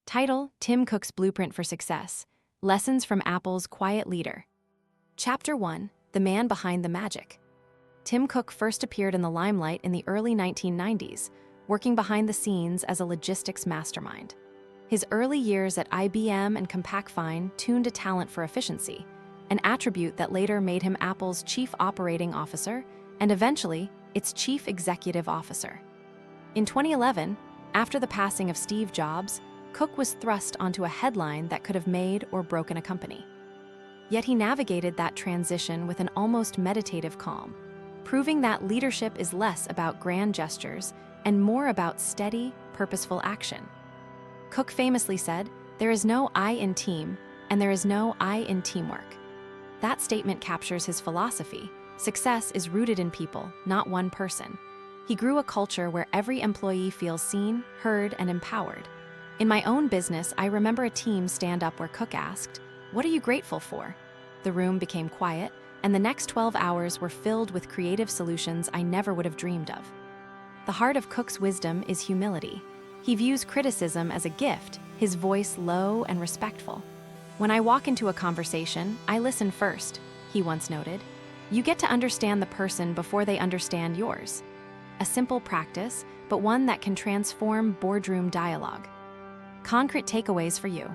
Title: Tim Cook's Blueprint for Success. Lessons from Apple's Quiet Leader. Chapter 1: The Man Behind the Magic. Tim Cook first appeared in the limelight in the early 1990s, working behind the scenes as a logistics mastermind. His early years at IBM and Compaq tuned a talent for efficiency, an attribute that later made him Apple's Chief Operating Officer and eventually its Chief Executive Officer. In 2011, after the passing of Steve Jobs, Cook was thrust onto a headline that could have made or broken a company. Yet he navigated that transition with an almost meditative calm, proving that leadership is less about grand gestures and more about steady, purposeful action. Cook famously said, "There is no I in team, and there is no I in teamwork." That statement captures his philosophy. Success is rooted in people, not one person. He grew a culture where every employee feels seen, heard, and empowered. In my own business, I remember a team stand-up where Cook asked, "What are you grateful for?" The room became quiet, and the next 12 hours were filled with creative solutions I never would have dreamed of. The heart of Cook's wisdom is humility. He views criticism as a gift, his voice low and respectful. "When I walk into a conversation, I listen first," he once noted. "You get to understand the person before they understand yours." A simple practice, but one that can transform boardroom dialogue. Concrete takeaways for you.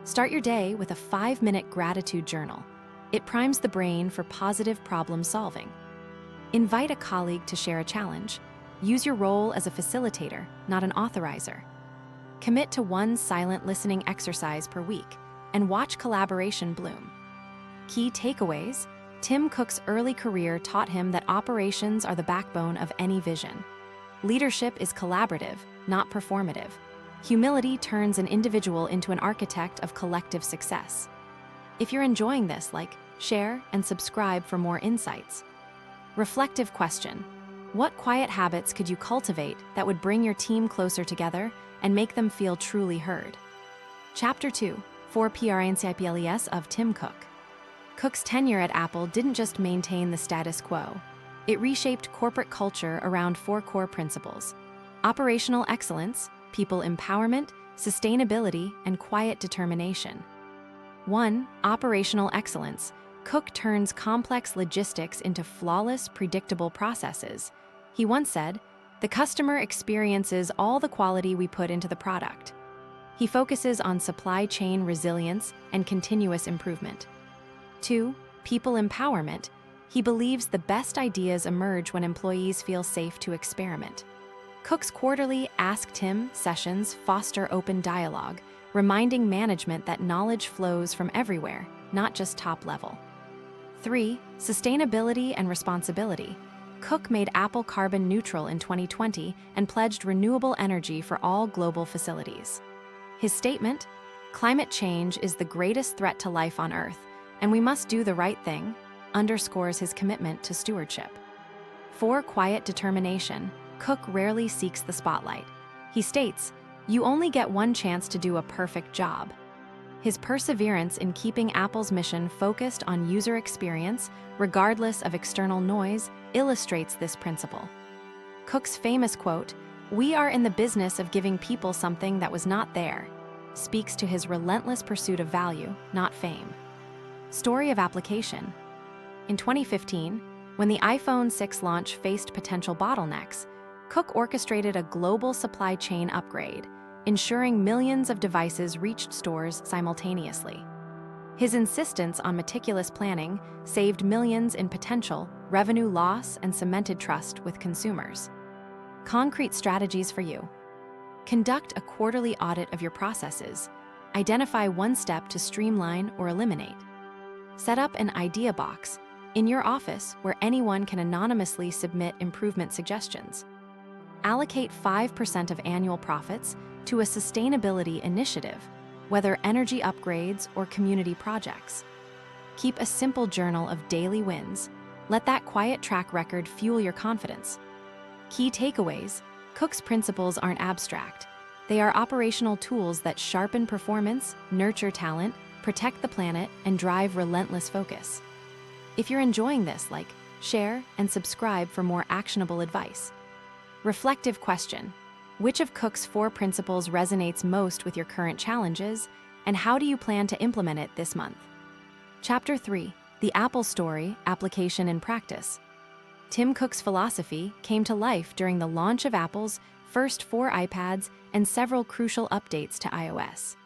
Start your day with a 5-minute gratitude journal. It primes the brain for positive problem solving. Invite a colleague to share a challenge. Use your role as a facilitator, not an authorizer. Commit to one silent listening exercise per week and watch collaboration bloom. Key takeaways: Tim Cook's early career taught him that operations are the backbone of any vision. Leadership is collaborative, not performative. Humility turns an individual into an architect of collective success. If you're enjoying this, share, and subscribe for more insights. Reflective question: what quiet habits could you cultivate that would bring your team closer together and make them feel truly heard? Chapter 2: 4 Principles of Tim Cook. Cook's tenure at Apple didn't just maintain the status quo. It reshaped corporate culture around 4 core principles: operational excellence, people empowerment, sustainability, and quiet determination. 1. Operational excellence. Cook turns complex logistics into flawless, predictable processes. He once said, "The customer experiences all the quality we put into the product." He focuses on supply chain resilience and continuous improvement. 2. People empowerment. He believes the best ideas emerge when employees feel safe to experiment. Cook's quarterly Ask Tim sessions foster open dialogue, reminding management that knowledge flows from everywhere, not just top level. 3. Sustainability and responsibility. Cook made Apple carbon neutral in 2020 and pledged renewable energy for all global facilities. His statement, "Climate change is the greatest threat to life on Earth, and we must do the right thing," underscores his commitment to stewardship. 4. Quiet determination. Cook rarely seeks the spotlight. He states, "You only get one chance to do a perfect job." His perseverance in keeping Apple's mission focused on user experience, regardless of external noise, illustrates this principle. Cook's famous quote, "We are in the business of giving people something that was not there," speaks to his relentless pursuit of value, not fame. Story of application. In 2015, when the iPhone 6 launch faced potential bottlenecks, Cook orchestrated a global supply chain upgrade, ensuring millions of devices reached stores simultaneously. His insistence on meticulous planning saved millions in potential revenue loss and cemented trust with consumers. Concrete strategies for you. Conduct a quarterly audit of your processes. Identify one step to streamline or eliminate. Set up an idea box in your office where anyone can anonymously submit improvement suggestions. Allocate 5% of annual profits to a sustainability initiative, whether energy upgrades or community projects. Keep a simple journal of daily wins. Let that quiet track record fuel your confidence. Key takeaways: Cook's principles aren't abstract. They are operational tools that sharpen performance, nurture talent, protect the planet, and drive relentless focus. If you're enjoying this, share, and subscribe for more actionable advice. Reflective question: Which of Cook's 4 principles resonates most with your current challenges, and how do you plan to implement it this month? Chapter 3: The Apple Story, Application and Practice. Tim Cook's philosophy came to life during the launch of Apple's first 4 iPads and several crucial updates to iOS.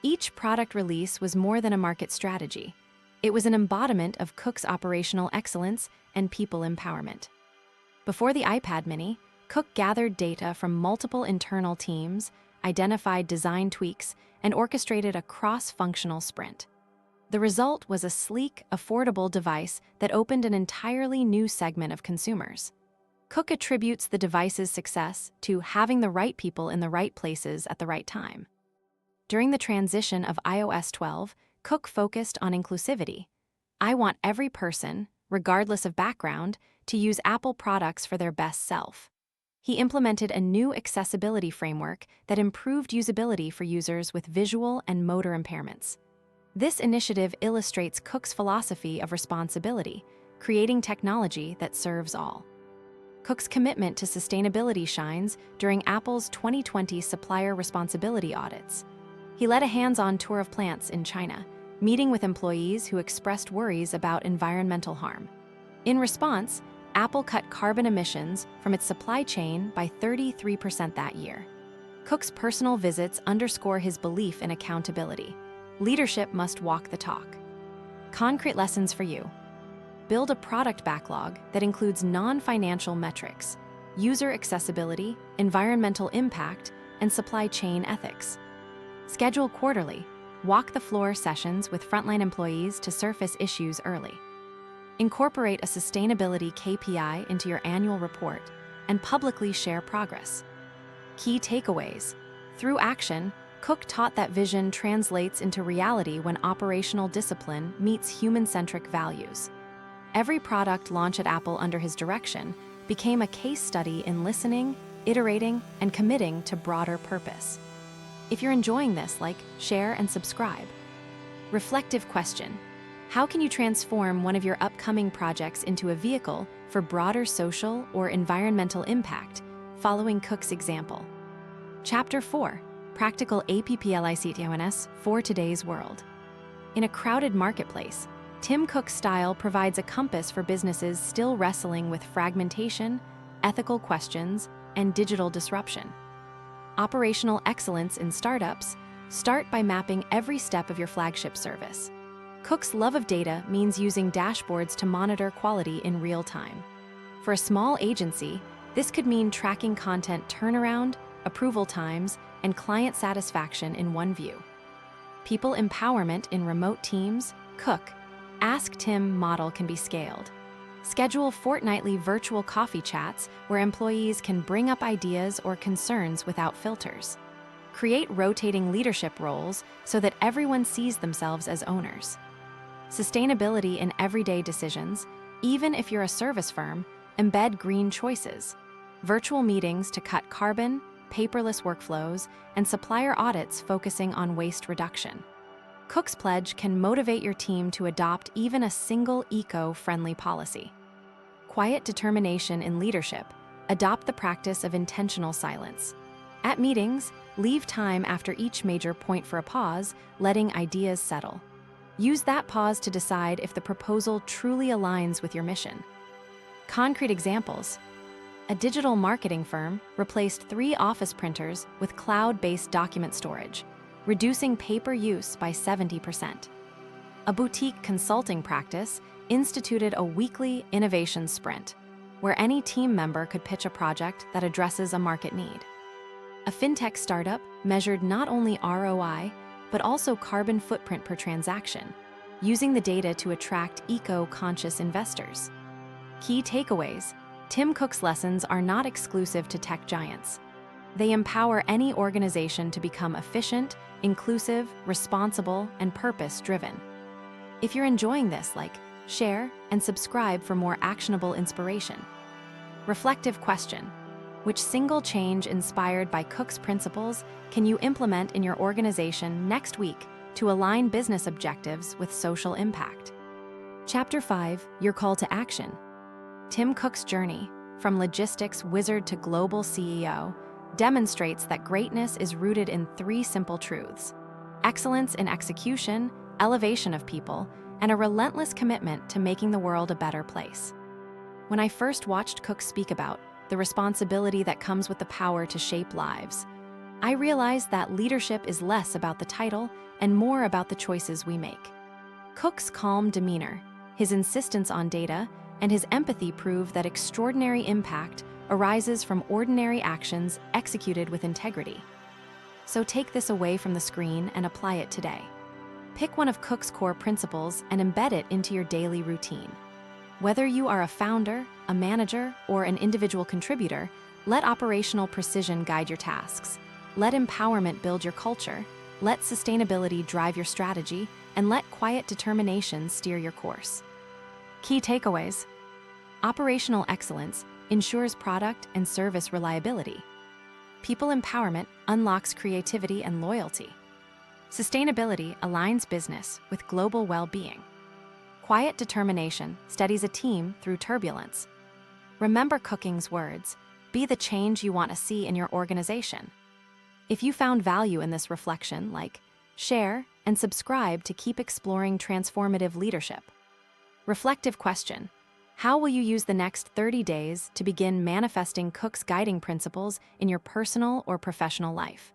Each product release was more than a market strategy. It was an embodiment of Cook's operational excellence and people empowerment. Before the iPad mini, Cook gathered data from multiple internal teams, identified design tweaks, and orchestrated a cross-functional sprint. The result was a sleek, affordable device that opened an entirely new segment of consumers. Cook attributes the device's success to having the right people in the right places at the right time. During the transition of iOS 12, Cook focused on inclusivity. "I want every person, regardless of background, to use Apple products for their best self." He implemented a new accessibility framework that improved usability for users with visual and motor impairments. This initiative illustrates Cook's philosophy of responsibility, creating technology that serves all. Cook's commitment to sustainability shines during Apple's 2020 supplier responsibility audits. He led a hands-on tour of plants in China, meeting with employees who expressed worries about environmental harm. In response, Apple cut carbon emissions from its supply chain by 33% that year. Cook's personal visits underscore his belief in accountability. Leadership must walk the talk. Concrete lessons for you. Build a product backlog that includes non-financial metrics, user accessibility, environmental impact, and supply chain ethics. Schedule quarterly, walk-the-floor sessions with frontline employees to surface issues early. Incorporate a sustainability KPI into your annual report and publicly share progress. Key takeaways. Through action, Cook taught that vision translates into reality when operational discipline meets human-centric values. Every product launch at Apple under his direction became a case study in listening, iterating, and committing to broader purpose. If you're enjoying this, like, share, and subscribe. Reflective question: how can you transform one of your upcoming projects into a vehicle for broader social or environmental impact, following Cook's example? Chapter 4: Practical APPLICTONS for Today's World. In a crowded marketplace, Tim Cook's style provides a compass for businesses still wrestling with fragmentation, ethical questions, and digital disruption. Operational excellence in startups. Start by mapping every step of your flagship service. Cook's love of data means using dashboards to monitor quality in real time. For a small agency, this could mean tracking content turnaround, approval times, and client satisfaction in one view. People empowerment in remote teams. Cook Ask Tim model can be scaled. Schedule fortnightly virtual coffee chats where employees can bring up ideas or concerns without filters. Create rotating leadership roles so that everyone sees themselves as owners. Sustainability in everyday decisions. Even if you're a service firm, embed green choices. Virtual meetings to cut carbon, paperless workflows, and supplier audits focusing on waste reduction. Cook's pledge can motivate your team to adopt even a single eco-friendly policy. Quiet determination in leadership. Adopt the practice of intentional silence. At meetings, leave time after each major point for a pause, letting ideas settle. Use that pause to decide if the proposal truly aligns with your mission. Concrete examples. A digital marketing firm replaced 3 office printers with cloud-based document storage, reducing paper use by 70%. A boutique consulting practice instituted a weekly innovation sprint, where any team member could pitch a project that addresses a market need. A fintech startup measured not only ROI, but also carbon footprint per transaction, using the data to attract eco-conscious investors. Key takeaways. Tim Cook's lessons are not exclusive to tech giants. They empower any organization to become efficient, inclusive, responsible, and purpose-driven. If you're enjoying this, like, share, and subscribe for more actionable inspiration. Reflective question: which single change inspired by Cook's principles can you implement in your organization next week to align business objectives with social impact? Chapter 5: Your Call to Action. Tim Cook's journey, from logistics wizard to global CEO, demonstrates that greatness is rooted in three simple truths: excellence in execution, elevation of people, and a relentless commitment to making the world a better place. When I first watched cooks speak about the responsibility that comes with the power to shape lives, I realized that leadership is less about the title and more about the choices we make. Cook's calm demeanor, his insistence on data, and his empathy prove that extraordinary impact arises from ordinary actions executed with integrity. So take this away from the screen and apply it today. Pick one of Cook's core principles and embed it into your daily routine. Whether you are a founder, a manager, or an individual contributor, let operational precision guide your tasks. Let empowerment build your culture. Let sustainability drive your strategy, and let quiet determination steer your course. Key takeaways: operational excellence ensures product and service reliability. People empowerment unlocks creativity and loyalty. Sustainability aligns business with global well-being. Quiet determination steadies a team through turbulence. Remember Cooking's words: be the change you want to see in your organization. If you found value in this reflection, share, and subscribe to keep exploring transformative leadership. Reflective question: how will you use the next 30 days to begin manifesting Cook's guiding principles in your personal or professional life?